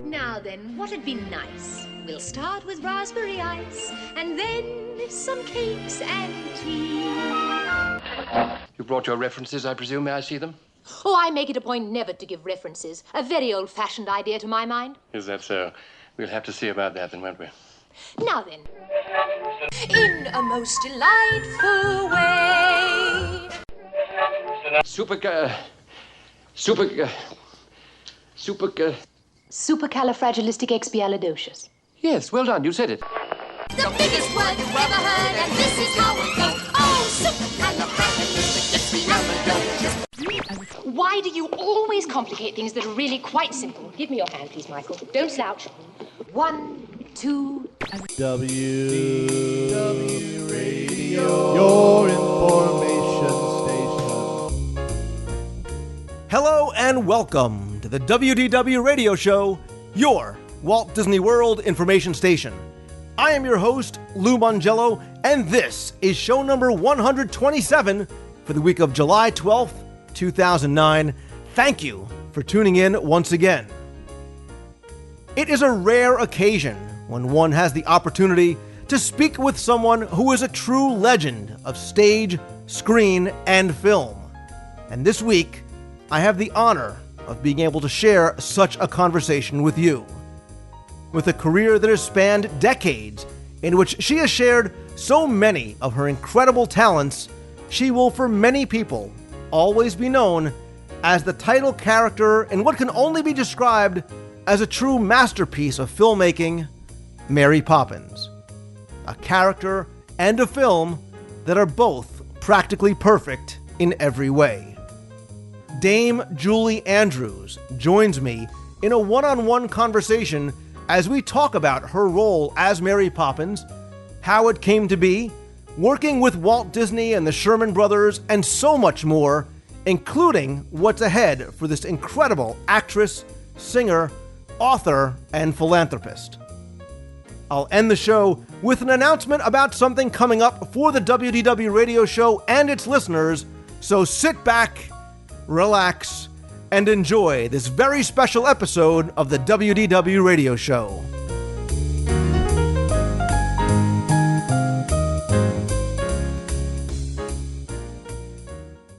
Now then, what'd be nice? We'll start with raspberry ice, and then some cakes and tea. You brought your references, I presume. May I see them? Oh, I make it a point never to give references. A very old-fashioned idea to my mind. Is that so? We'll have to see about that then, won't we? Now then, in a most delightful way. Supercalifragilisticexpialidocious. Yes, well done. You said it. The biggest word you've ever heard, and this is how it goes. Oh, supercalifragilisticexpialidocious. Why do you always complicate things that are really quite simple? Give me your hand, please, Michael. Don't slouch. 1, 2... WDW Radio, your information station. Hello and welcome to the WDW Radio Show, your Walt Disney World information station. I am your host, Lou Mongello, and this is show number 127 for the week of July 12th, 2009. Thank you for tuning in once again. It is a rare occasion when one has the opportunity to speak with someone who is a true legend of stage, screen, and film. And this week, I have the honor of being able to share such a conversation with you. With a career that has spanned decades, in which she has shared so many of her incredible talents, she will, for many people, always be known as the title character in what can only be described as a true masterpiece of filmmaking, Mary Poppins. A character and a film that are both practically perfect in every way. Dame Julie Andrews joins me in a one-on-one conversation as we talk about her role as Mary Poppins, how it came to be, working with Walt Disney and the Sherman Brothers, and so much more, including what's ahead for this incredible actress, singer, author, and philanthropist. I'll end the show with an announcement about something coming up for the WDW Radio Show and its listeners, so sit back, relax, and enjoy this very special episode of the WDW Radio Show.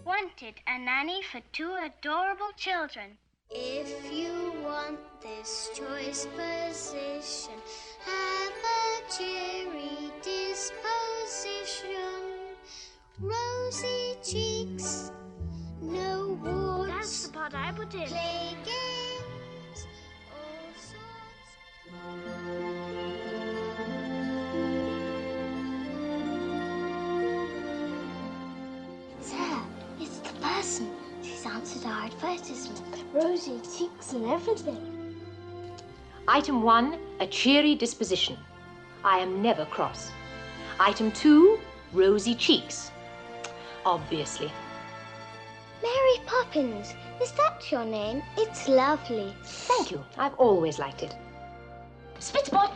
Wanted a nanny for 2 adorable children. If you want this choice position, have a cheery disposition, rosy cheeks, no warts. That's the part I put in. Play games, all sorts. Sir, it's the person. She's answered our advertisement. Rosy cheeks and everything. Item 1, a cheery disposition. I am never cross. Item 2, rosy cheeks. Obviously. Mary Poppins, is that your name? It's lovely. Thank you. I've always liked it. Spitspot!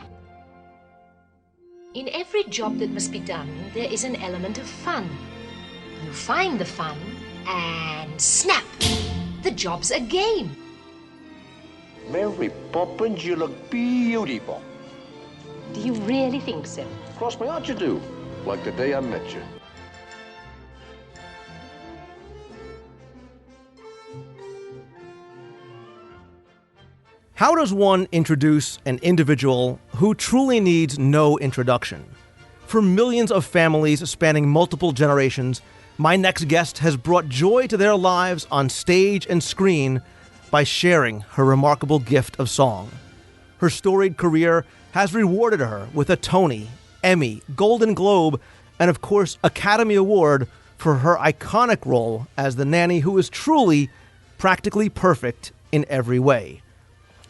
In every job that must be done, there is an element of fun. You find the fun, and snap! The job's a game. Mary Poppins, you look beautiful. Do you really think so? Cross my heart you do, like the day I met you. How does one introduce an individual who truly needs no introduction? For millions of families spanning multiple generations, my next guest has brought joy to their lives on stage and screen by sharing her remarkable gift of song. Her storied career has rewarded her with a Tony, Emmy, Golden Globe, and of course Academy Award for her iconic role as the nanny who is truly, practically perfect in every way.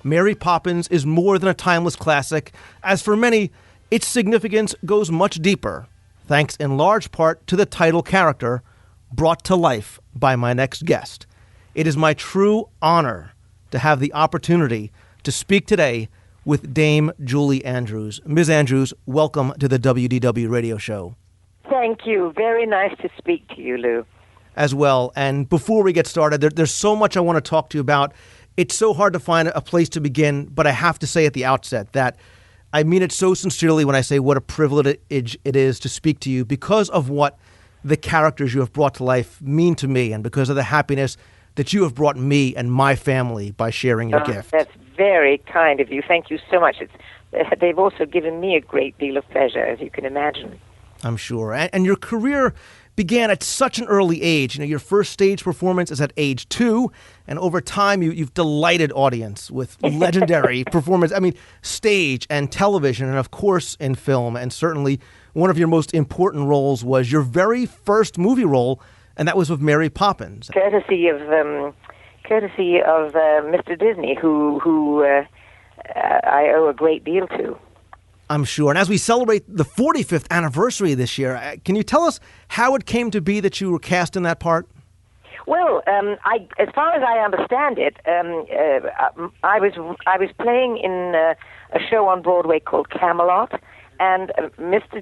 Mary Poppins is more than a timeless classic, as for many, its significance goes much deeper, thanks in large part to the title character brought to life by my next guest. It is my true honor to have the opportunity to speak today with Dame Julie Andrews. Ms. Andrews, welcome to the WDW Radio Show. Thank you. Very nice to speak to you, Lou. As well. And before we get started, there's so much I want to talk to you about it's so hard to find a place to begin, but I have to say at the outset that I mean it so sincerely when I say what a privilege it is to speak to you because of what the characters you have brought to life mean to me and because of the happiness that you have brought me and my family by sharing your gift. That's very kind of you. Thank you so much. They've also given me a great deal of pleasure, as you can imagine. I'm sure. And your career began at such an early age. You know, your first stage performance is at age 2, and over time you've delighted audience with legendary performance. I mean, stage and television, and of course in film. And certainly one of your most important roles was your very first movie role, and that was with Mary Poppins. Courtesy of Mr. Disney, who I owe a great deal to. I'm sure. And as we celebrate the 45th anniversary this year, can you tell us how it came to be that you were cast in that part? Well, as far as I understand it, I was playing in a show on Broadway called Camelot, and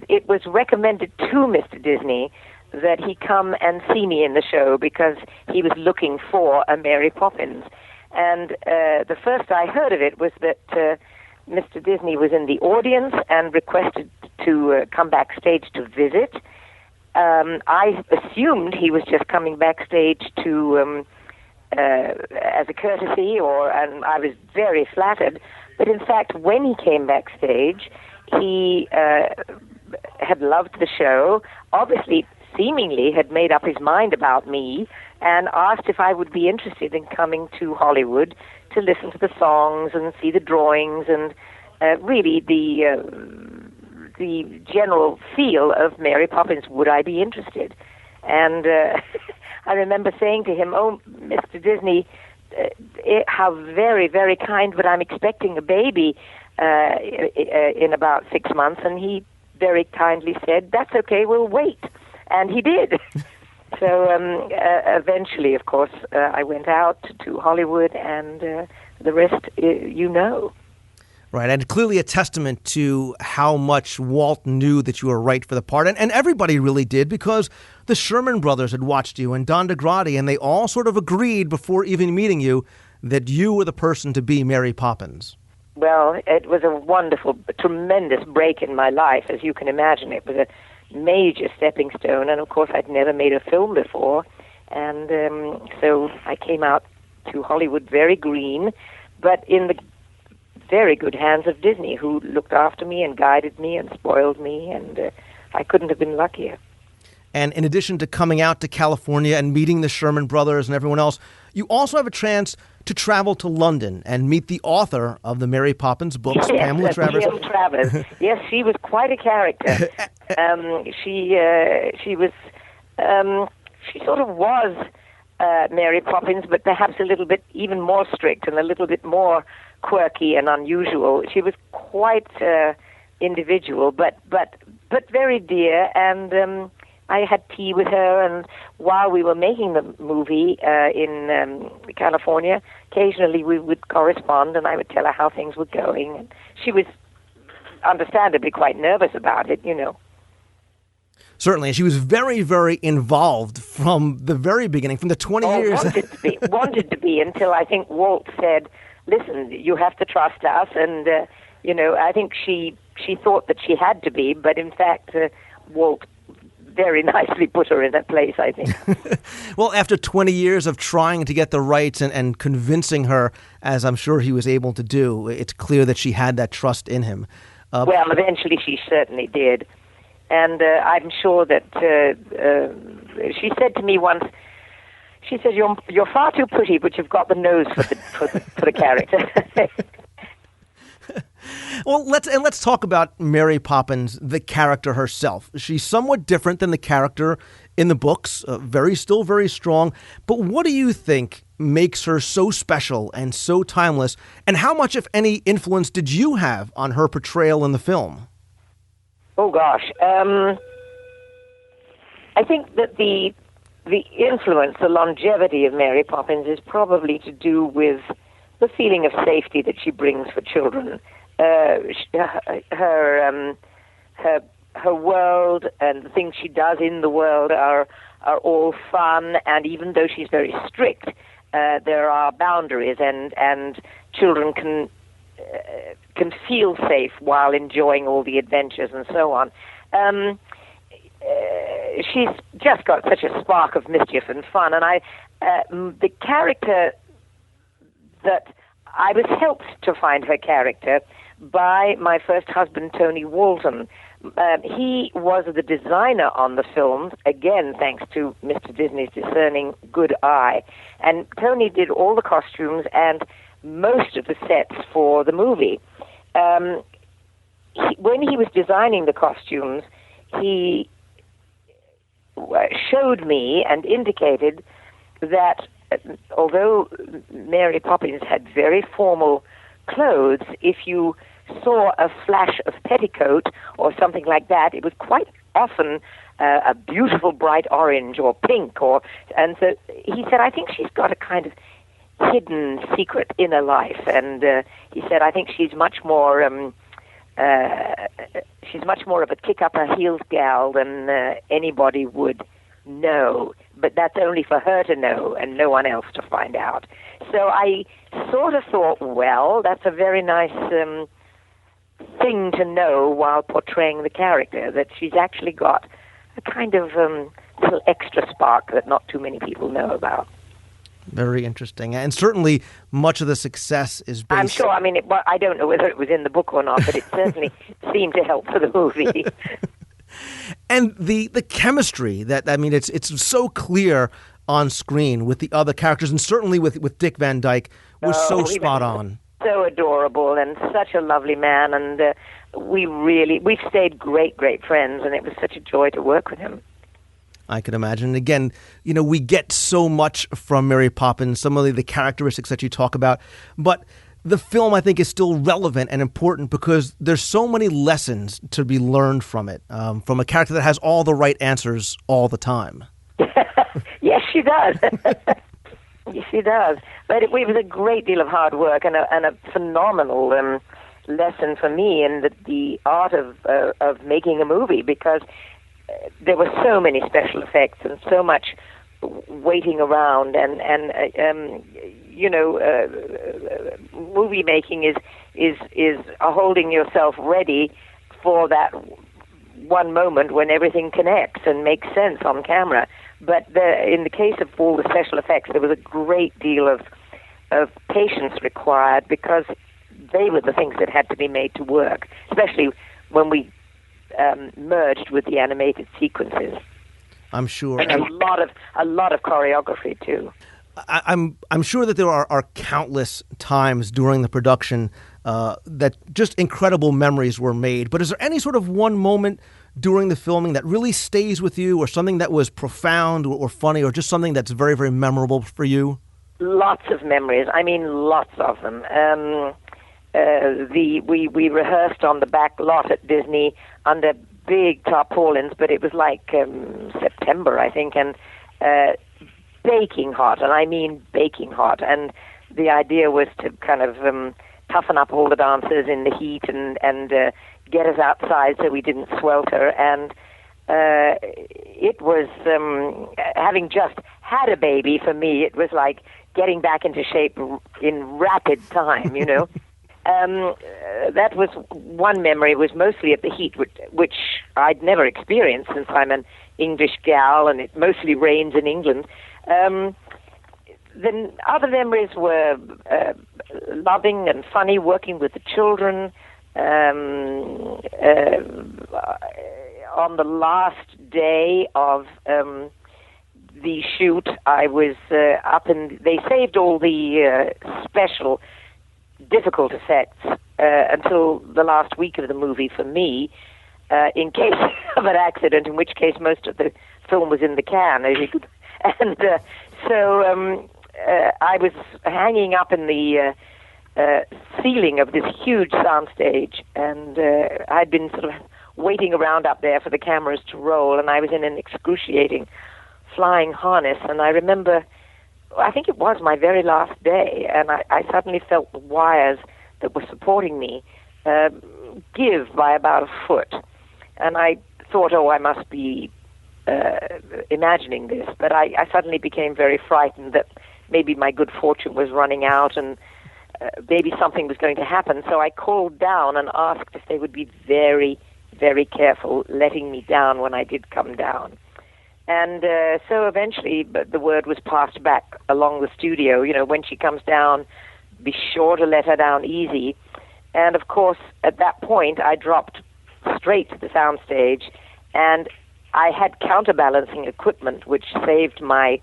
it was recommended to Mr. Disney that he come and see me in the show because he was looking for a Mary Poppins. And the first I heard of it was that Mr. Disney was in the audience and requested to come backstage to visit. I assumed he was just coming backstage to as a courtesy, and I was very flattered. But in fact, when he came backstage, he had loved the show, obviously seemingly had made up his mind about me, and asked if I would be interested in coming to Hollywood to listen to the songs and see the drawings and really the general feel of Mary Poppins. Would I be interested? And I remember saying to him, "Oh, Mr. Disney, how very, very kind, but I'm expecting a baby in about 6 months." And he very kindly said, "That's okay, we'll wait." And he did. So eventually, of course, I went out to Hollywood, and the rest, you know. Right, and clearly a testament to how much Walt knew that you were right for the part, and everybody really did, because the Sherman brothers had watched you, and Don DeGrady, and they all sort of agreed before even meeting you that you were the person to be Mary Poppins. Well, it was a wonderful, tremendous break in my life, as you can imagine. It was a major stepping stone, and of course I'd never made a film before, and so I came out to Hollywood very green, but in the very good hands of Disney, who looked after me and guided me and spoiled me, and I couldn't have been luckier. And in addition to coming out to California and meeting the Sherman brothers and everyone else, you also have a chance to travel to London and meet the author of the Mary Poppins books, yes, Pamela Travers. Pamela Travers. Yes, she was quite a character. She sort of was Mary Poppins, but perhaps a little bit even more strict and a little bit more quirky and unusual. She was quite individual, but very dear, and I had tea with her, and while we were making the movie in California, occasionally we would correspond, and I would tell her how things were going. And she was understandably quite nervous about it, you know. Certainly, and she was very, very involved from the very beginning, from the 20 years. Wanted to be until I think Walt said, "Listen, you have to trust us," and I think she thought that she had to be, but in fact, Walt very nicely put her in that place, I think. Well, after 20 years of trying to get the rights and convincing her, as I'm sure he was able to do, it's clear that she had that trust in him. Well, eventually she certainly did. And I'm sure that she said to me once, she said, "You're far too pretty, but you've got the nose for the character." Well, let's talk about Mary Poppins, the character herself. She's somewhat different than the character in the books, still very strong. But what do you think makes her so special and so timeless? And how much, if any, influence did you have on her portrayal in the film? Oh gosh, I think that the influence, the longevity of Mary Poppins is probably to do with the feeling of safety that she brings for children. Her world and the things she does in the world are all fun, and even though she's very strict, there are boundaries, and children can feel safe while enjoying all the adventures and so on. She's just got such a spark of mischief and fun, and the character that I was helped to find her character by my first husband, Tony Walton. He was the designer on the films, again, thanks to Mr. Disney's discerning good eye. And Tony did all the costumes and most of the sets for the movie. When he was designing the costumes, he showed me and indicated that although Mary Poppins had very formal clothes, if you saw a flash of petticoat or something like that, it was quite often a beautiful bright orange or pink. And so he said, I think she's got a kind of hidden secret inner life. And he said, I think she's much more of a kick-up-her-heels gal than anybody would know. But that's only for her to know and no one else to find out. So I sort of thought, well, that's a very nice thing to know while portraying the character, that she's actually got a kind of little extra spark that not too many people know about. Very interesting. And certainly much of the success is based... I'm sure, I don't know whether it was in the book or not, but it certainly seemed to help for the movie. And the chemistry, it's so clear on screen with the other characters, and certainly with Dick Van Dyke, was so spot on. So adorable and such a lovely man, and we've stayed great friends, and it was such a joy to work with him. I can imagine. And again, we get so much from Mary Poppins, some of the characteristics that you talk about, but the film, I think, is still relevant and important because there's so many lessons to be learned from it, from a character that has all the right answers all the time. Yes, she does. Yes, she does. But it was a great deal of hard work and a phenomenal lesson for me in the art of making a movie, because there were so many special effects and so much waiting around, and movie making is holding yourself ready for that one moment when everything connects and makes sense on camera. But in the case of all the special effects, there was a great deal of patience required, because they were the things that had to be made to work, especially when we merged with the animated sequences. I'm sure. And a lot of choreography too. I'm sure that there are countless times during the production that just incredible memories were made. But is there any sort of one moment during the filming that really stays with you, or something that was profound or funny, or just something that's very, very memorable for you? Lots of memories. Lots of them. We rehearsed on the back lot at Disney under big tarpaulins, but it was like September, I think, and baking hot, and I mean baking hot. And the idea was to kind of toughen up all the dancers in the heat and get us outside so we didn't swelter. And it was, having just had a baby, for me, it was like getting back into shape in rapid time, That was one memory, was mostly of the heat, which I'd never experienced since I'm an English gal and it mostly rains in England. Then other memories were loving and funny, working with the children. On the last day of the shoot, I was up, and they saved all the special difficult effects until the last week of the movie for me, in case of an accident, in which case most of the film was in the can. And so I was hanging up in the ceiling of this huge soundstage, and I'd been sort of waiting around up there for the cameras to roll, and I was in an excruciating flying harness. And I remember, I think it was my very last day, and I suddenly felt the wires that were supporting me give by about a foot. And I thought, I must be imagining this, but I suddenly became very frightened that maybe my good fortune was running out and maybe something was going to happen. So I called down and asked if they would be very, very careful letting me down when I did come down. And so eventually the word was passed back along the studio, when she comes down, be sure to let her down easy. And of course, at that point, I dropped straight to the soundstage, and I had counterbalancing equipment, which saved my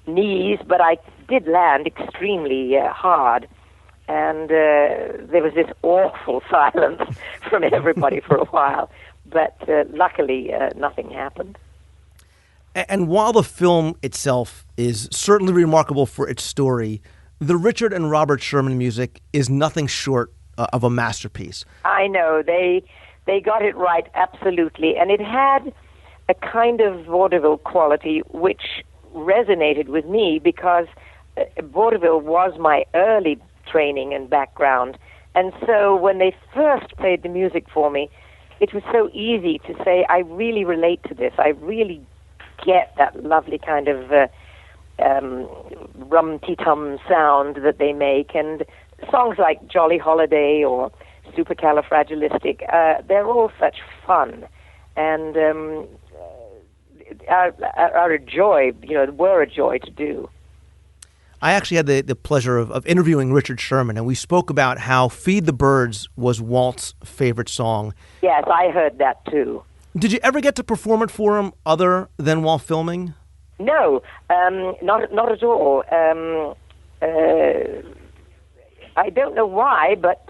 knees, but I did land extremely hard. And there was this awful silence from everybody for a while. But luckily, nothing happened. And while the film itself is certainly remarkable for its story, the Richard and Robert Sherman music is nothing short of a masterpiece. I know. They got it right, absolutely. And it had a kind of vaudeville quality which resonated with me because vaudeville was my early training and background. And so when they first played the music for me, it was so easy to say, I really relate to this. I really get that lovely kind of rum-ti-tum sound that they make. And songs like Jolly Holiday or Supercalifragilistic, they're all such fun. And are a joy, were a joy to do. I actually had the pleasure of interviewing Richard Sherman, and we spoke about how Feed the Birds was Walt's favorite song. Yes, I heard that too. Did you ever get to perform it for him other than while filming? No, not at all. I don't know why, but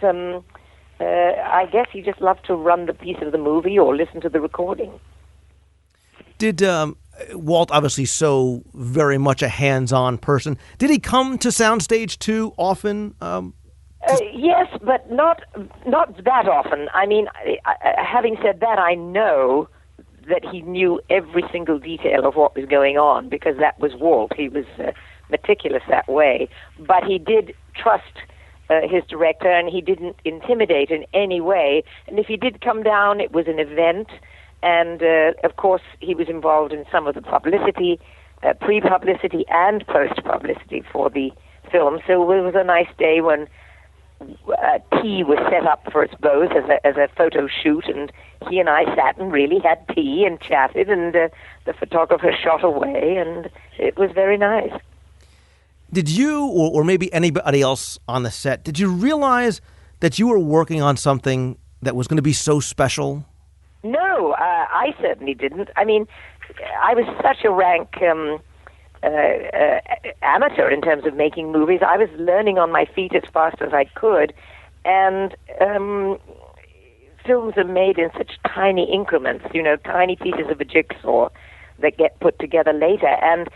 I guess he just loved to run the piece of the movie or listen to the recording. Did Walt, obviously so very much a hands-on person, did he come to Soundstage too often? Yes, but not that often. I mean, having said that, I know that he knew every single detail of what was going on because that was Walt. He was meticulous that way. But he did trust his director, and he didn't intimidate in any way. And if he did come down, it was an event. And, of course, he was involved in some of the publicity, pre-publicity and post-publicity for the film. So it was a nice day when tea was set up for us both as a photo shoot, and he and I sat and really had tea and chatted, and the photographer shot away, and it was very nice. Did you, or maybe anybody else on the set, did you realize that you were working on something that was going to be so special? No, I certainly didn't. I mean, I was such a rank amateur in terms of making movies. I was learning on my feet as fast as I could, and films are made in such tiny increments, tiny pieces of a jigsaw that get put together later. And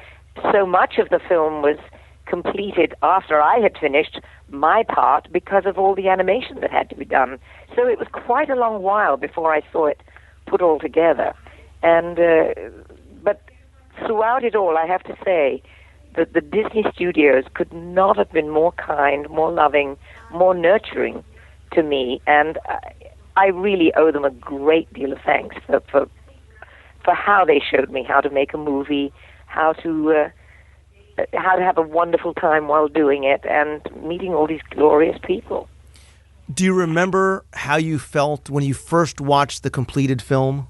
so much of the film was completed after I had finished my part because of all the animation that had to be done. So it was quite a long while before I saw it put all together. And but throughout it all, I have to say that the Disney studios could not have been more kind, more loving, more nurturing to me, and I really owe them a great deal of thanks for how they showed me how to make a movie, how to have a wonderful time while doing it, and meeting all these glorious people. Do you remember how you felt when you first watched the completed film?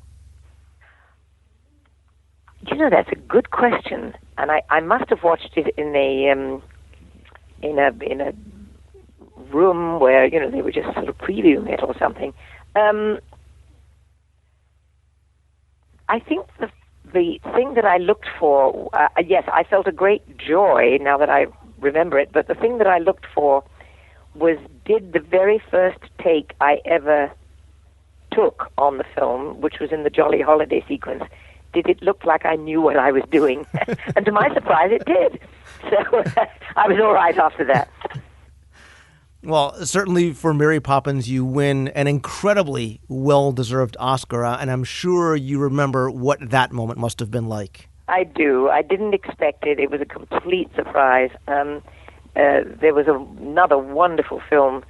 That's a good question, and I must have watched it in a room where they were just sort of previewing it or something. I think the thing that I looked for, yes, I felt a great joy now that I remember it, but the thing that I looked for was, did the very first take I ever took on the film, which was in the Jolly Holiday sequence, did it look like I knew what I was doing? And to my surprise, it did. So I was all right after that. Well, certainly for Mary Poppins, you win an incredibly well-deserved Oscar, and I'm sure you remember what that moment must have been like. I do. I didn't expect it. It was a complete surprise. There was another wonderful film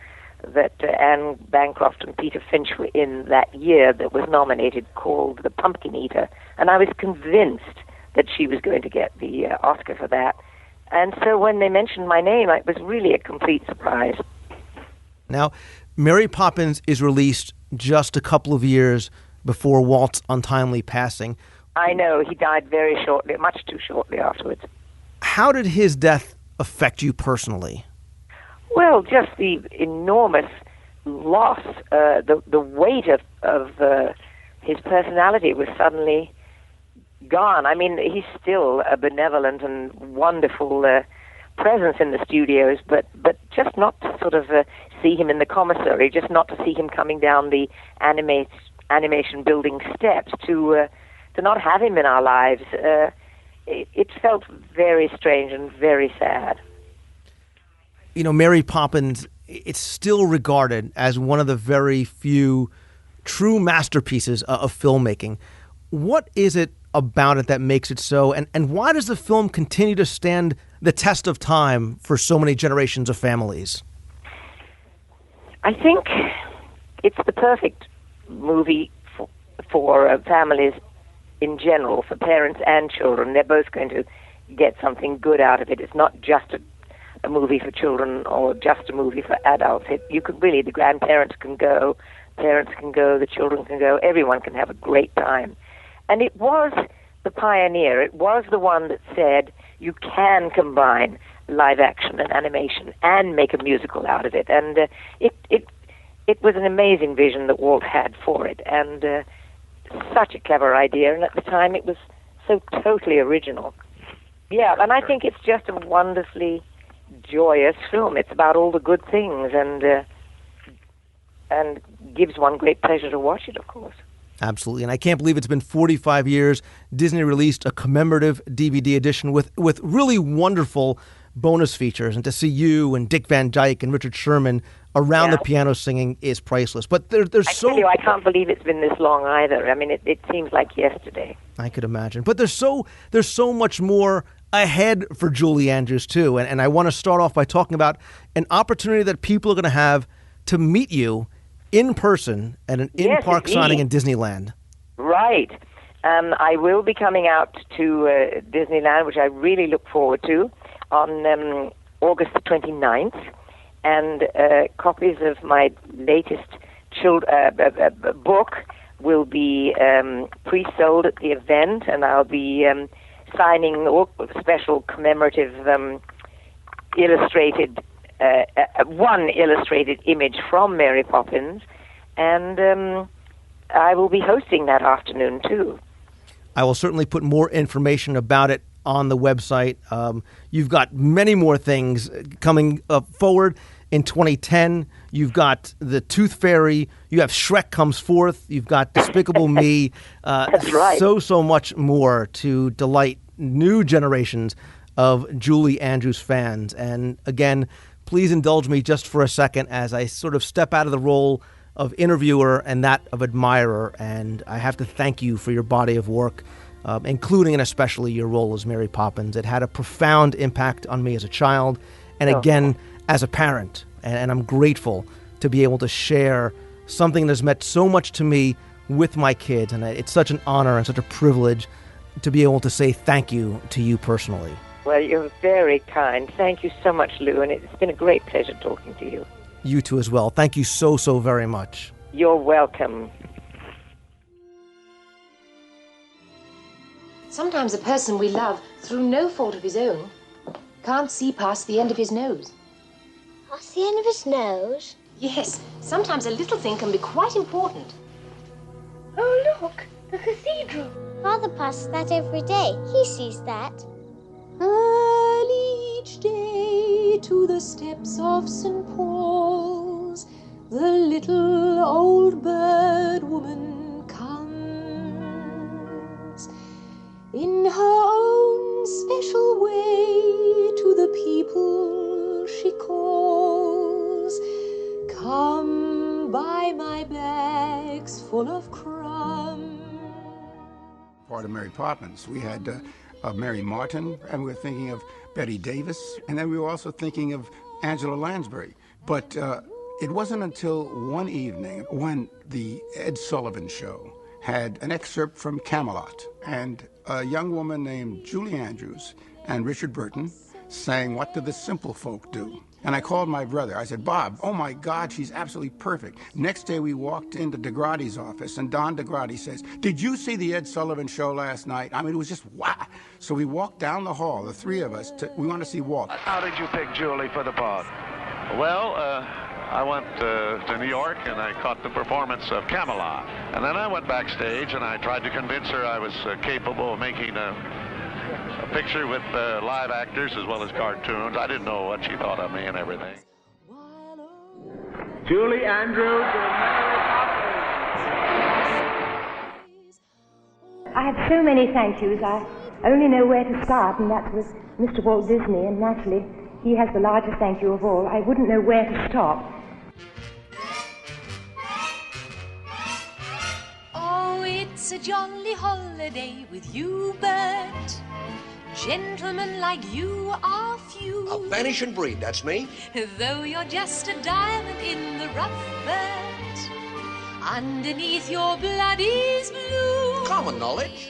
that Anne Bancroft and Peter Finch were in that year that was nominated, called The Pumpkin Eater, and I was convinced that she was going to get the Oscar for that. And so when they mentioned my name, it was really a complete surprise. Now, Mary Poppins is released just a couple of years before Walt's untimely passing. I know, he died very shortly, much too shortly afterwards. How did his death affect you personally? Well, just the enormous loss, the weight of his personality was suddenly gone. I mean, he's still a benevolent and wonderful presence in the studios, but just not to sort of see him in the commissary, just not to see him coming down the animation building steps, to not have him in our lives. It felt very strange and very sad. You know, Mary Poppins, it's still regarded as one of the very few true masterpieces of filmmaking. What is it about it that makes it so, and why does the film continue to stand the test of time for so many generations of families? I think it's the perfect movie for families in general, for parents and children. They're both going to get something good out of it. It's not just a movie for children or just a movie for adults. You could really, the grandparents can go, parents can go, the children can go, everyone can have a great time. And it was the pioneer. It was the one that said you can combine live action and animation and make a musical out of it. And it was an amazing vision that Walt had for it, and such a clever idea. And at the time, it was so totally original. Yeah, and I think it's just a wonderfully joyous film. It's about all the good things, and gives one great pleasure to watch it, of course. Absolutely, and I can't believe it's been 45 years. Disney released a commemorative DVD edition with really wonderful bonus features, and to see you and Dick Van Dyke and Richard Sherman around the piano singing is priceless. But there's I tell you, I can't believe it's been this long either. I mean, it seems like yesterday. I could imagine. But there's so much more ahead for Julie Andrews too, and I want to start off by talking about an opportunity that people are going to have to meet you in person at an in-park signing in Disneyland. Right. I will be coming out to Disneyland, which I really look forward to, on August the 29th. And copies of my latest book will be pre-sold at the event, and I'll be signing special commemorative illustrated one illustrated image from Mary Poppins, and I will be hosting that afternoon too. I will certainly put more information about it on the website. You've got many more things coming forward in 2010. You've got the Tooth Fairy. You have Shrek Comes Forth. You've got Despicable Me. That's right. So much more to delight new generations of Julie Andrews fans. And again, please indulge me just for a second as I sort of step out of the role of interviewer and that of admirer. And I have to thank you for your body of work, including and especially your role as Mary Poppins. It had a profound impact on me as a child and again as a parent. And I'm grateful to be able to share something that's meant so much to me with my kids. And it's such an honor and such a privilege to be able to say thank you to you personally. Well, you're very kind. Thank you so much, Lou, and it's been a great pleasure talking to you. You too as well. Thank you so very much. You're welcome. Sometimes a person we love, through no fault of his own, can't see past the end of his nose. Past the end of his nose? Yes, sometimes a little thing can be quite important. Oh, look, the cathedral. Father passes that every day. He sees that. Early each day to the steps of St. Paul's, the little old bird woman comes. In her own special way to the people she calls, come buy my bags full of crumbs. Part of Mary Poppins, we had Mary Martin, and we were thinking of Betty Davis, and then we were also thinking of Angela Lansbury. But it wasn't until one evening when the Ed Sullivan Show had an excerpt from Camelot, and a young woman named Julie Andrews and Richard Burton saying, what do the simple folk do? And I called my brother. I said, Bob, oh my God, she's absolutely perfect. Next day we walked into DeGratti's office, and Don DeGratti says, did you see the Ed Sullivan show last night? I mean, it was just wow. So we walked down the hall, the three of us, we want to see Walt. How did you pick Julie for the part? Well, I went to New York and I caught the performance of Camelot. And then I went backstage and I tried to convince her I was capable of making a picture with live actors as well as cartoons. I didn't know what she thought of me and everything. Julie Andrews and Mary Poppins. I have so many thank yous. I only know where to start, and that's with Mr. Walt Disney, and naturally, he has the largest thank you of all. I wouldn't know where to stop. Oh, it's a jolly holiday with you, Bert. Gentlemen like you are few. A vanishing breed, that's me. Though you're just a diamond in the rough, Bert, underneath your blood is blue. Common knowledge.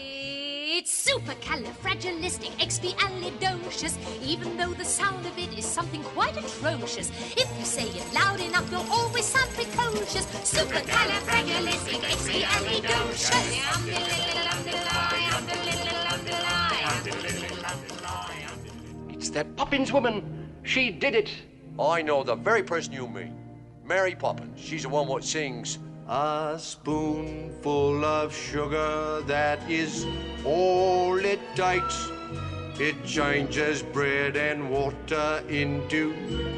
It's supercalifragilisticexpialidocious, even though the sound of it is something quite atrocious. If you say it loud enough, you'll always sound precocious. Supercalifragilisticexpialidocious. It's that Poppins woman. She did it. I know the very person you mean. Mary Poppins. She's the one what sings. A spoonful of sugar, that is all it takes. It changes bread and water into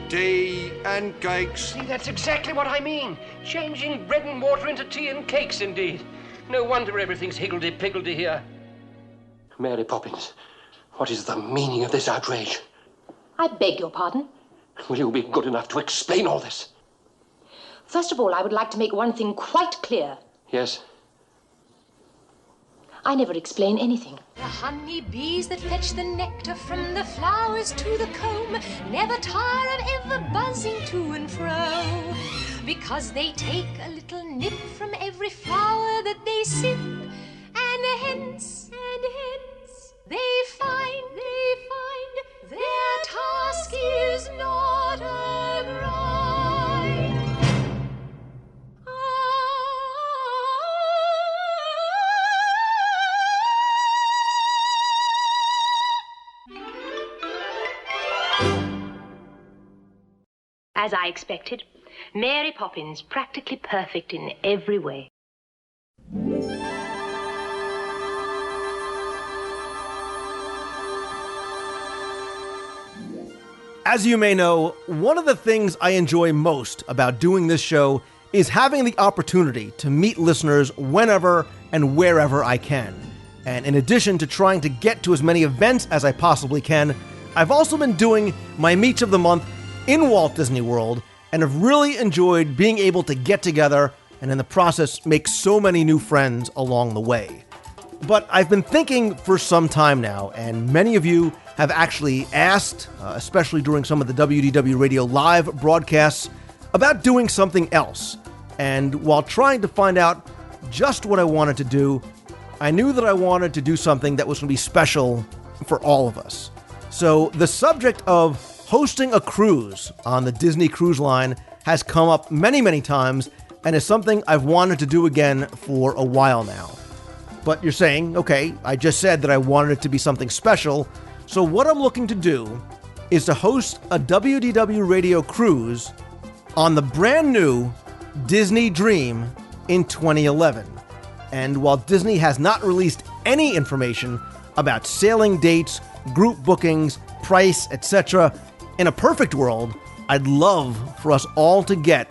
tea and cakes. See, that's exactly what I mean. Changing bread and water into tea and cakes, indeed. No wonder everything's higgledy-piggledy here. Mary Poppins, what is the meaning of this outrage? I beg your pardon? Will you be good enough to explain all this? First of all, I would like to make one thing quite clear. Yes? I never explain anything. The honey bees that fetch the nectar from the flowers to the comb never tire of ever buzzing to and fro, because they take a little nip from every flower that they sip, and hence they find their task is not a grind. As I expected, Mary Poppins practically perfect in every way. As you may know, one of the things I enjoy most about doing this show is having the opportunity to meet listeners whenever and wherever I can. And in addition to trying to get to as many events as I possibly can, I've also been doing my Meets of the Month in Walt Disney World, and have really enjoyed being able to get together and in the process make so many new friends along the way. But I've been thinking for some time now, and many of you have actually asked, especially during some of the WDW Radio Live broadcasts, about doing something else. And while trying to find out just what I wanted to do, I knew that I wanted to do something that was going to be special for all of us. So the subject of hosting a cruise on the Disney Cruise Line has come up many, many times and is something I've wanted to do again for a while now. But you're saying, okay, I just said that I wanted it to be something special, so what I'm looking to do is to host a WDW radio cruise on the brand new Disney Dream in 2011. And while Disney has not released any information about sailing dates, group bookings, price, etc., in a perfect world, I'd love for us all to get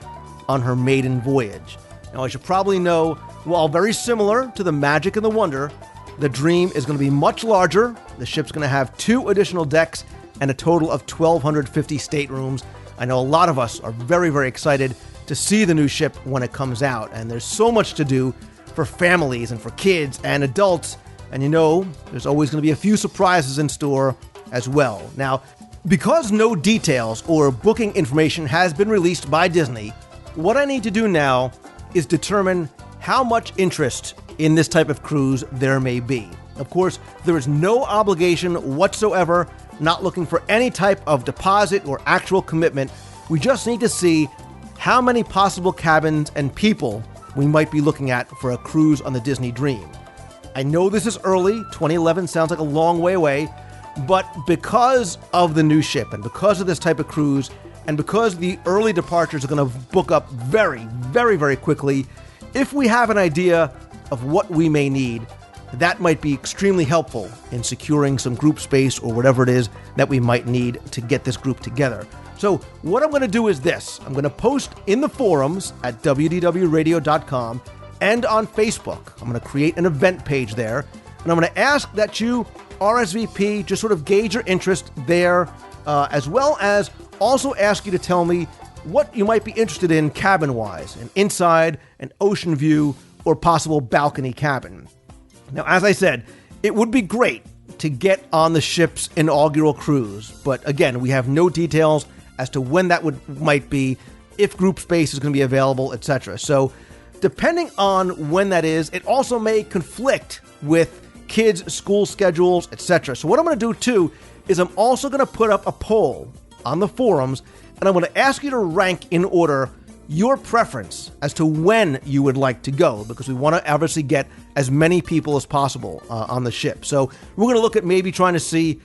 on her maiden voyage. Now, as you probably know, while very similar to the Magic and the Wonder, the Dream is going to be much larger. The ship's going to have 2 additional decks and a total of 1,250 staterooms. I know a lot of us are very, very excited to see the new ship when it comes out, and there's so much to do for families and for kids and adults, and you know, there's always going to be a few surprises in store as well. Now, because no details or booking information has been released by Disney, what I need to do now is determine how much interest in this type of cruise there may be. Of course, there is no obligation whatsoever not looking for any type of deposit or actual commitment. We just need to see how many possible cabins and people we might be looking at for a cruise on the Disney Dream. I know this is early, 2011 sounds like a long way away, but because of the new ship and because of this type of cruise and because the early departures are going to book up very, very, very quickly, if we have an idea of what we may need, that might be extremely helpful in securing some group space or whatever it is that we might need to get this group together. So what I'm going to do is this. I'm going to post in the forums at WDWradio.com and on Facebook. I'm going to create an event page there, and I'm going to ask that you RSVP, just sort of gauge your interest there, as well as also ask you to tell me what you might be interested in cabin-wise, an inside, an ocean view, or possible balcony cabin. Now, as I said, it would be great to get on the ship's inaugural cruise, but again, we have no details as to when that might be, if group space is going to be available, etc. So, depending on when that is, it also may conflict with kids' school schedules, etc. So what I'm going to do too is I'm also going to put up a poll on the forums, and I'm going to ask you to rank in order your preference as to when you would like to go, because we want to obviously get as many people as possible on the ship. So we're going to look at maybe trying to see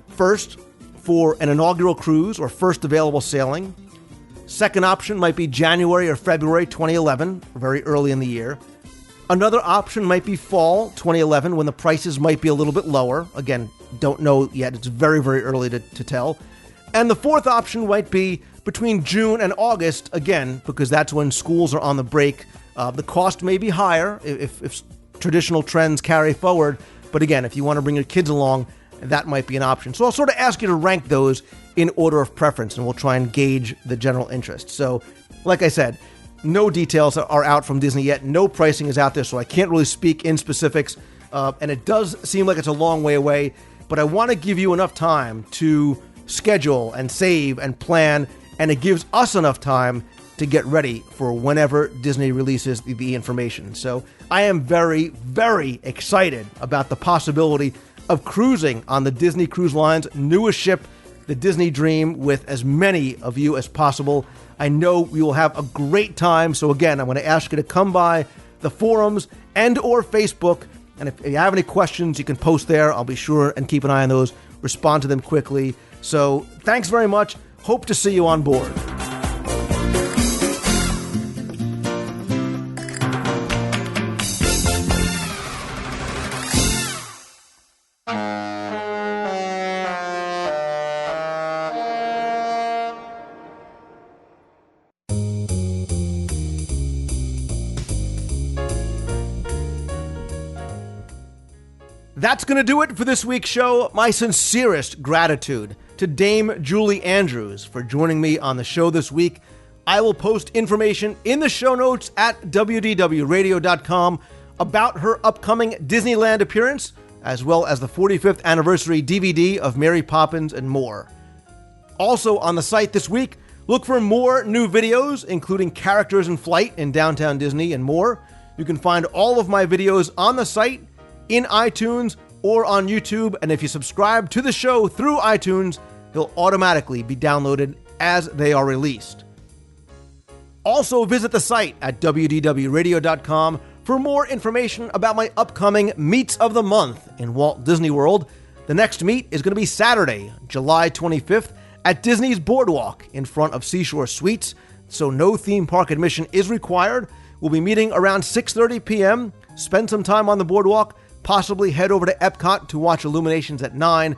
first for an inaugural cruise or first available sailing. Second option might be January or February 2011, very early in the year. Another option might be fall 2011, when the prices might be a little bit lower. Again, don't know yet. It's very, very early to tell. And the fourth option might be between June and August, again, because that's when schools are on the break. The cost may be higher if traditional trends carry forward. But again, if you want to bring your kids along, that might be an option. So I'll sort of ask you to rank those in order of preference, and we'll try and gauge the general interest. So, like I said, no details are out from Disney yet. No pricing is out there, so I can't really speak in specifics. And it does seem like it's a long way away, but I want to give you enough time to schedule and save and plan, and it gives us enough time to get ready for whenever Disney releases the information. So I am very, very excited about the possibility of cruising on the Disney Cruise Line's newest ship, the Disney Dream, with as many of you as possible. I know we will have a great time. So again, I'm going to ask you to come by the forums and or Facebook. And if you have any questions, you can post there. I'll be sure and keep an eye on those, respond to them quickly. So thanks very much. Hope to see you on board. That's going to do it for this week's show. My sincerest gratitude to Dame Julie Andrews for joining me on the show this week. I will post information in the show notes at WDWradio.com about her upcoming Disneyland appearance, as well as the 45th anniversary DVD of Mary Poppins and more. Also on the site this week, look for more new videos, including characters in flight in Downtown Disney and more. You can find all of my videos on the site, in iTunes, or on YouTube, and if you subscribe to the show through iTunes, they'll automatically be downloaded as they are released. Also, visit the site at WDWradio.com for more information about my upcoming Meets of the Month in Walt Disney World. The next meet is going to be Saturday, July 25th, at Disney's Boardwalk in front of Seashore Suites, so no theme park admission is required. We'll be meeting around 6:30 p.m., spend some time on the boardwalk, possibly head over to Epcot to watch Illuminations at 9.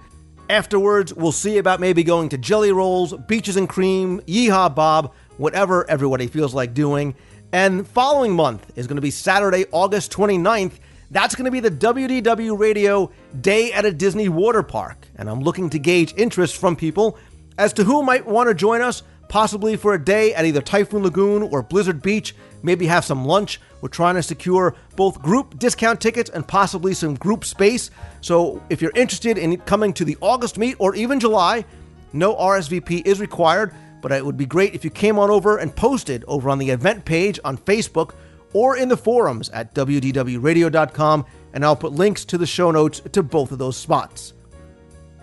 Afterwards, we'll see about maybe going to Jelly Rolls, Beaches and Cream, Yeehaw Bob, whatever everybody feels like doing. And following month is going to be Saturday, August 29th. That's going to be the WDW Radio Day at a Disney Water Park. And I'm looking to gauge interest from people as to who might want to join us, possibly for a day at either Typhoon Lagoon or Blizzard Beach, maybe have some lunch. We're trying to secure both group discount tickets and possibly some group space. So if you're interested in coming to the August meet or even July, no RSVP is required, but it would be great if you came on over and posted over on the event page on Facebook or in the forums at WDWradio.com, and I'll put links to the show notes to both of those spots.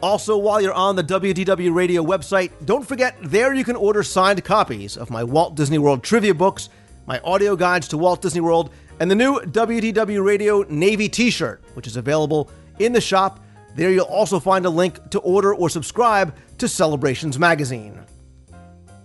Also, while you're on the WDW Radio website, don't forget there you can order signed copies of my Walt Disney World trivia books, my audio guides to Walt Disney World, and the new WDW Radio Navy t-shirt, which is available in the shop. There you'll also find a link to order or subscribe to Celebrations Magazine.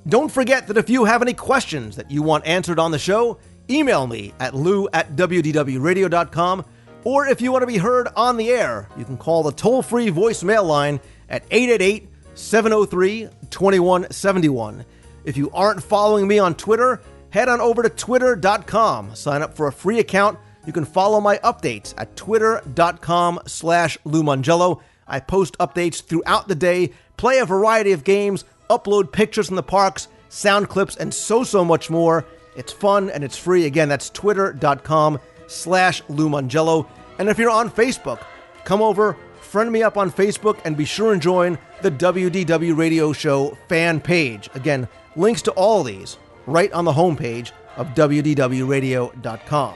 Don't forget that if you have any questions that you want answered on the show, email me at lou@wdwradio.com, or if you want to be heard on the air, you can call the toll-free voicemail line at 888-703-2171. If you aren't following me on Twitter, head on over to twitter.com. Sign up for a free account. You can follow my updates at twitter.com/Lou Mongello. I post updates throughout the day, play a variety of games, upload pictures from the parks, sound clips, and so much more. It's fun and it's free. Again, that's twitter.com/Lou Mongello. And if you're on Facebook, come over, friend me up on Facebook, and be sure and join the WDW Radio Show fan page. Again, links to all of these right on the homepage of WDWRadio.com.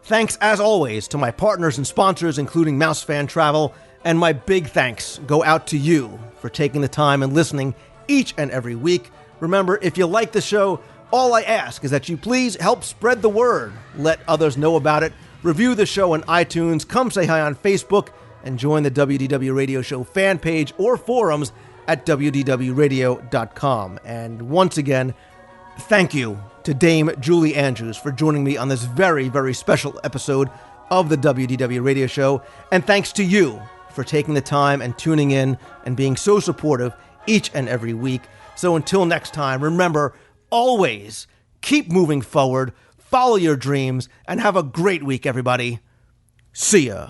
Thanks, as always, to my partners and sponsors, including Mouse Fan Travel, and my big thanks go out to you for taking the time and listening each and every week. Remember, if you like the show, all I ask is that you please help spread the word, let others know about it, review the show on iTunes, come say hi on Facebook, and join the WDW Radio Show fan page or forums at WDWRadio.com. And once again, thank you to Dame Julie Andrews for joining me on this very, very special episode of the WDW Radio Show. And thanks to you for taking the time and tuning in and being so supportive each and every week. So until next time, remember, always keep moving forward, follow your dreams, and have a great week, everybody. See ya.